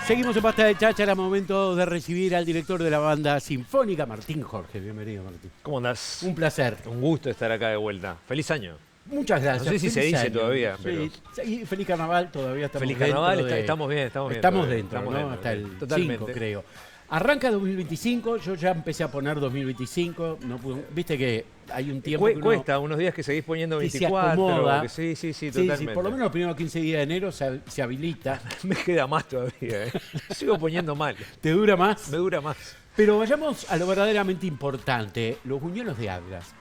Seguimos en Basta de Cháchara, momento de recibir al director de la banda sinfónica, Martín Jorge. Bienvenido, Martín. ¿Cómo andás? Un placer. Un gusto estar acá de vuelta. ¡Feliz año! Muchas gracias. No sé si se Feliz dice año. todavía, Sí, pero... sí, feliz carnaval, todavía estamos Feliz carnaval, dentro de... estamos bien, estamos bien. Estamos todavía. dentro, Estamos ¿no? dentro, Hasta el totalmente. 5, creo. Arranca 2025, yo ya empecé a poner 2025, no pude- viste que hay un tiempo que uno Cuesta unos días que seguís poniendo que se 24. acomoda. Sí, Sí, totalmente. por lo menos los primeros 15 días de enero se habilita. Me queda más todavía, ¿eh? Sigo poniendo mal. ¿Te dura más? Me dura más. Pero vayamos a lo verdaderamente importante, los buñuelos de algas.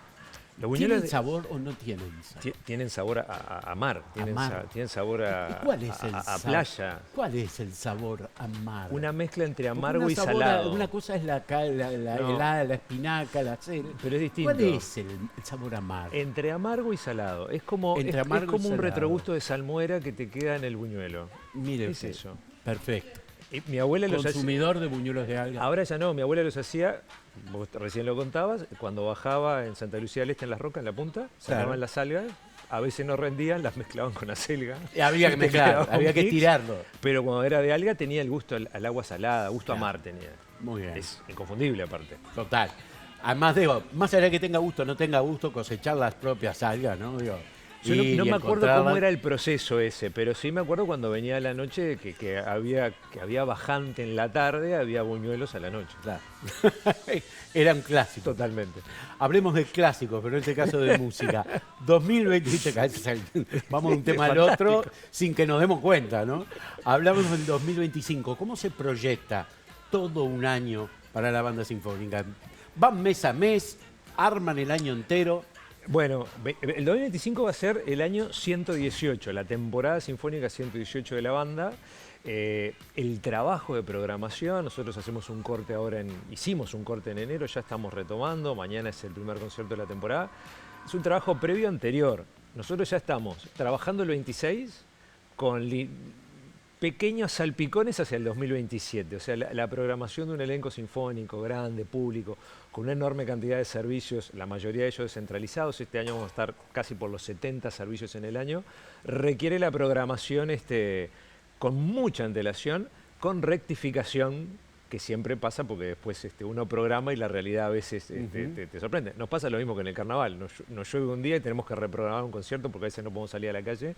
Los ¿Tienen buñuelos sabor o no tienen sabor? tienen sabor a mar, tienen, mar. tienen sabor ¿Y cuál es el a sabor? playa. ¿Cuál es el sabor amargo? Una mezcla entre Porque amargo y salado. Una cosa es la No. helada, la espinaca, la cera. Pero es distinto. ¿Cuál es el sabor amargo? Entre amargo y salado. Es como, Entre es amargo y como un salado. retrogusto de salmuera que te queda en el buñuelo. Mire es usted. eso. Perfecto. Y mi abuela los hacía. Consumidor de buñuelos de algas. Ahora ya no, mi abuela los hacía, vos recién lo contabas, cuando bajaba en Santa Lucía del Este en las rocas, en la punta, sacaban Claro. las algas, a veces no rendían, las mezclaban con acelga. Había que Te mezclar, quedaba un había que mix, tirarlo. Pero cuando era de alga tenía el gusto al agua salada, gusto a Claro. mar tenía. Muy bien. Es inconfundible aparte. Total. Además, digo, más allá de que tenga gusto o no tenga gusto, cosechar las propias algas, ¿no? Digo, Yo ir no y me acuerdo cómo encontrarlas. era el proceso ese, pero sí me acuerdo cuando venía a la noche que había bajante en la tarde, había buñuelos a la noche. Claro. Era un clásico. Totalmente. Hablemos de clásicos, pero en este caso de música. 2020, vamos de un tema al otro sin que nos demos cuenta, ¿no? Hablamos del 2025. ¿Cómo se proyecta todo un año para la banda sinfónica? ¿Van mes a mes? ¿Arman el año entero? Bueno, el 2025 va a ser el año 118, la temporada sinfónica 118 de la banda. El trabajo de programación, nosotros hacemos un corte ahora, hicimos un corte en enero, ya estamos retomando, mañana es el primer concierto de la temporada. Es un trabajo previo anterior. Nosotros ya estamos trabajando el 26 con pequeños salpicones hacia el 2027. O sea, la programación de un elenco sinfónico, grande, público, con una enorme cantidad de servicios, la mayoría de ellos descentralizados. Este año vamos a estar casi por los 70 servicios en el año. Requiere la programación con mucha antelación, con rectificación, que siempre pasa porque después uno programa y la realidad a veces te sorprende. Nos pasa lo mismo que en el carnaval. Nos llueve un día y tenemos que reprogramar un concierto porque a veces no podemos salir a la calle.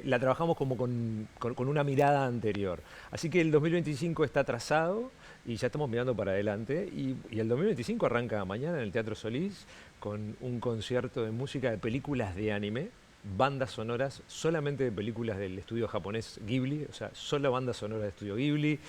La trabajamos como con una mirada anterior. Así que el 2025 está trazado y ya estamos mirando para adelante. Y el 2025 arranca mañana en el Teatro Solís con un concierto de música de películas de anime. Bandas sonoras solamente de películas del estudio japonés Ghibli, o sea, solo bandas sonoras de estudio Ghibli,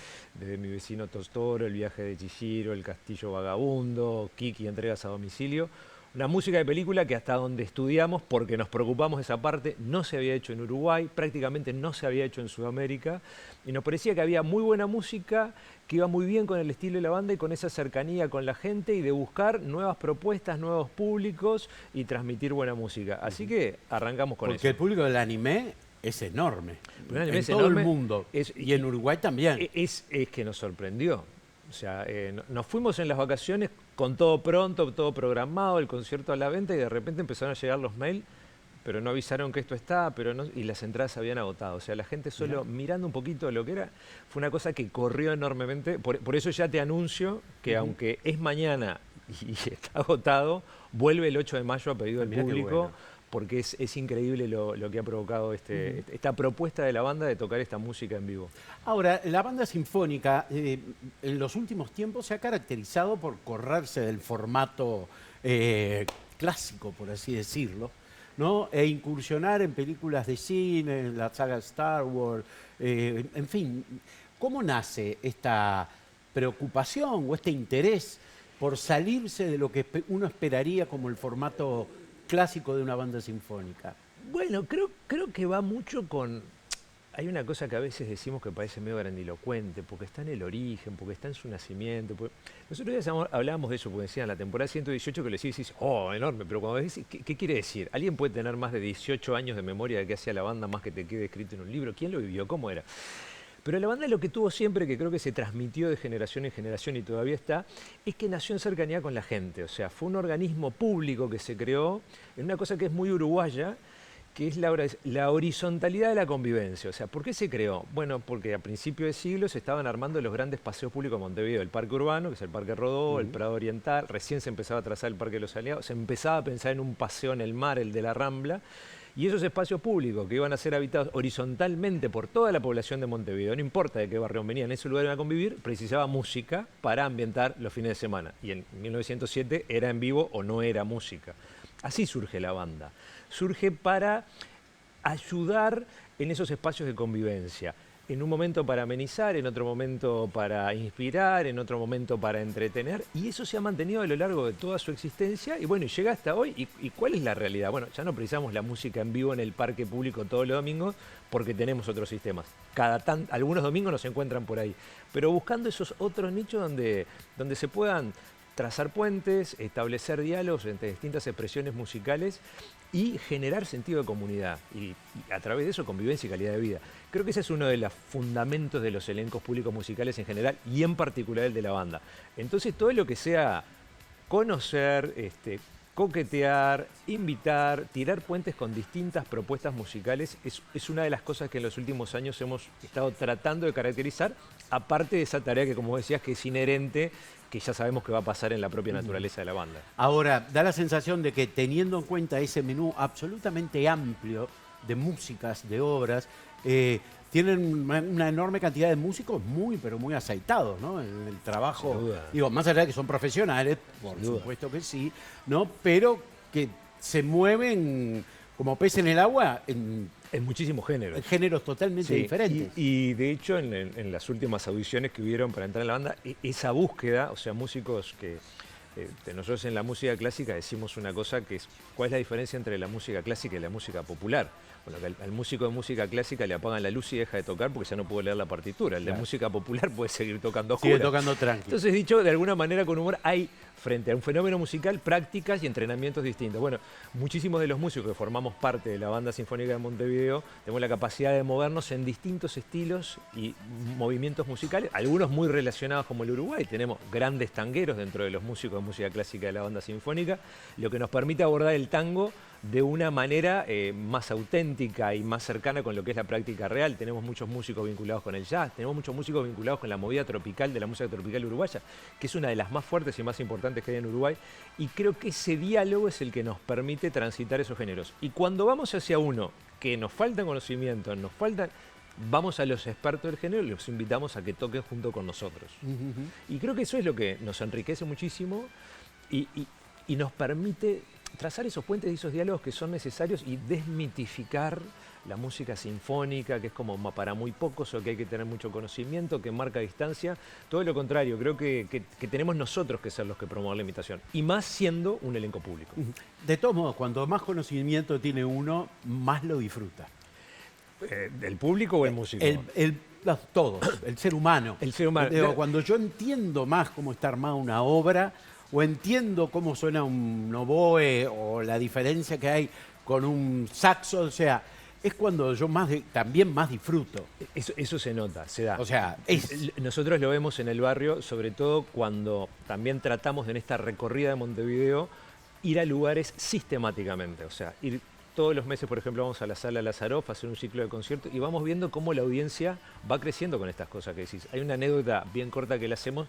desde Mi vecino Totoro, El viaje de Chihiro, El castillo vagabundo, Kiki, entregas a domicilio. Una música de película que hasta donde estudiamos, porque nos preocupamos de esa parte, no se había hecho en Uruguay, prácticamente no se había hecho en Sudamérica, y nos parecía que había muy buena música, que iba muy bien con el estilo de la banda y con esa cercanía con la gente y de buscar nuevas propuestas, nuevos públicos y transmitir buena música. Así que arrancamos con Porque eso. el público del anime es enorme. El anime En es todo enorme, el mundo. Y en Uruguay también. Es que nos sorprendió. O sea, nos fuimos en las vacaciones con todo pronto, todo programado, el concierto a la venta y de repente empezaron a llegar los mails, pero no avisaron que esto está, y las entradas se habían agotado. O sea, la gente solo mirando un poquito de lo que era, fue una cosa que corrió enormemente. Por eso ya te anuncio que aunque es mañana y está agotado, vuelve el 8 de mayo a pedido del Mirá qué público. bueno. Porque es increíble lo que ha provocado esta propuesta de la banda de tocar esta música en vivo. Ahora, la banda sinfónica en los últimos tiempos se ha caracterizado por correrse del formato clásico, por así decirlo, ¿no? E incursionar en películas de cine, en la saga Star Wars, en fin. ¿Cómo nace esta preocupación o este interés por salirse de lo que uno esperaría como el formato clásico de una banda sinfónica? Bueno, creo que va mucho con... Hay una cosa que a veces decimos que parece medio grandilocuente, porque está en el origen, porque está en su nacimiento. Nosotros ya hablábamos de eso, porque decían la temporada 118 que le decís, oh, enorme, pero cuando decís, ¿qué quiere decir? ¿Alguien puede tener más de 18 años de memoria de qué hacía la banda más que te quede escrito en un libro? ¿Quién lo vivió? ¿Cómo era? Pero la banda lo que tuvo siempre, que creo que se transmitió de generación en generación y todavía está, es que nació en cercanía con la gente. O sea, fue un organismo público que se creó en una cosa que es muy uruguaya que es la horizontalidad de la convivencia. O sea, ¿por qué se creó? Bueno, porque a principios de siglo se estaban armando los grandes paseos públicos de Montevideo, el Parque Urbano, que es el Parque Rodó, el Prado Oriental, recién se empezaba a trazar el Parque de los Aliados, se empezaba a pensar en un paseo en el mar, el de la Rambla, y esos espacios públicos que iban a ser habitados horizontalmente por toda la población de Montevideo, no importa de qué barrio venían, en ese lugar iban a convivir, precisaba música para ambientar los fines de semana. Y en 1907 era en vivo o no era música. Así surge la banda. Surge para ayudar en esos espacios de convivencia. En un momento para amenizar, en otro momento para inspirar, en otro momento para entretener. Y eso se ha mantenido a lo largo de toda su existencia. Y bueno, llega hasta hoy. ¿Y cuál es la realidad? Bueno, ya no precisamos la música en vivo en el parque público todos los domingos porque tenemos otros sistemas. Algunos domingos nos encuentran por ahí. Pero buscando esos otros nichos donde se puedan trazar puentes, establecer diálogos entre distintas expresiones musicales y generar sentido de comunidad. Y a través de eso, convivencia y calidad de vida. Creo que ese es uno de los fundamentos de los elencos públicos musicales en general y en particular el de la banda. Entonces, todo lo que sea conocer, coquetear, invitar, tirar puentes con distintas propuestas musicales es una de las cosas que en los últimos años hemos estado tratando de caracterizar, aparte de esa tarea que, como decías, que es inherente, que ya sabemos que va a pasar en la propia naturaleza de la banda. Ahora, da la sensación de que teniendo en cuenta ese menú absolutamente amplio de músicas, de obras, tienen una enorme cantidad de músicos muy, pero muy aceitados, ¿no? En el trabajo, Sin duda. digo, más allá de que son profesionales, por supuesto que sí, ¿no? Pero que se mueven como pez en el agua en muchísimos géneros. géneros totalmente Sí, diferentes. y de hecho en las últimas audiciones que hubieron para entrar en la banda, esa búsqueda, o sea, músicos que nosotros en la música clásica decimos una cosa que es, ¿cuál es la diferencia entre la música clásica y la música popular? Bueno, que al músico de música clásica le apagan la luz y deja de tocar porque ya no puede leer la partitura. El de música popular puede seguir tocando a oscuras. Sigue tocando tranqui. Entonces, dicho de alguna manera con humor, hay frente a un fenómeno musical prácticas y entrenamientos distintos. Bueno, muchísimos de los músicos que formamos parte de la Banda Sinfónica de Montevideo tenemos la capacidad de movernos en distintos estilos y movimientos musicales, algunos muy relacionados como el Uruguay. Tenemos grandes tangueros dentro de los músicos de música clásica de la Banda Sinfónica, lo que nos permite abordar el tango de una manera más auténtica y más cercana con lo que es la práctica real. Tenemos muchos músicos vinculados con el jazz, tenemos muchos músicos vinculados con la movida tropical de la música tropical uruguaya, que es una de las más fuertes y más importantes que hay en Uruguay, y creo que ese diálogo es el que nos permite transitar esos géneros. Y cuando vamos hacia uno que nos falta conocimiento, vamos a los expertos del género y los invitamos a que toquen junto con nosotros. Y creo que eso es lo que nos enriquece muchísimo y nos permite trazar esos puentes y esos diálogos que son necesarios y desmitificar la música sinfónica, que es como para muy pocos o que hay que tener mucho conocimiento, que marca distancia. Todo lo contrario, creo que tenemos nosotros que ser los que promover la imitación. Y más siendo un elenco público. De todos modos, cuando más conocimiento tiene uno, más lo disfruta. ¿El público o el músico? Todos, el ser humano. El ser humano. Digo, cuando yo entiendo más cómo está armada una obra, o entiendo cómo suena un oboe, o la diferencia que hay con un saxo, o sea, es cuando yo también más disfruto. Eso se nota, se da. O sea, nosotros lo vemos en el barrio, sobre todo cuando también tratamos en esta recorrida de Montevideo ir a lugares sistemáticamente. O sea, ir todos los meses, por ejemplo, vamos a la Sala Lazaroff a hacer un ciclo de conciertos y vamos viendo cómo la audiencia va creciendo con estas cosas que decís. Hay una anécdota bien corta que le hacemos,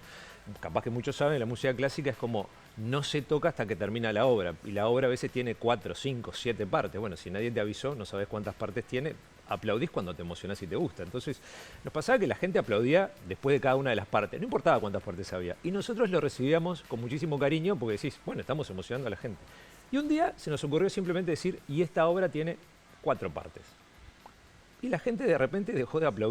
capaz que muchos saben, la música clásica es como no se toca hasta que termina la obra. Y la obra a veces tiene 4, 5, 7 partes. Bueno, si nadie te avisó, no sabes cuántas partes tiene, aplaudís cuando te emocionás y te gusta. Entonces, nos pasaba que la gente aplaudía después de cada una de las partes, no importaba cuántas partes había. Y nosotros lo recibíamos con muchísimo cariño porque decís, bueno, estamos emocionando a la gente. Y un día se nos ocurrió simplemente decir, y esta obra tiene 4 partes. Y la gente de repente dejó de aplaudir.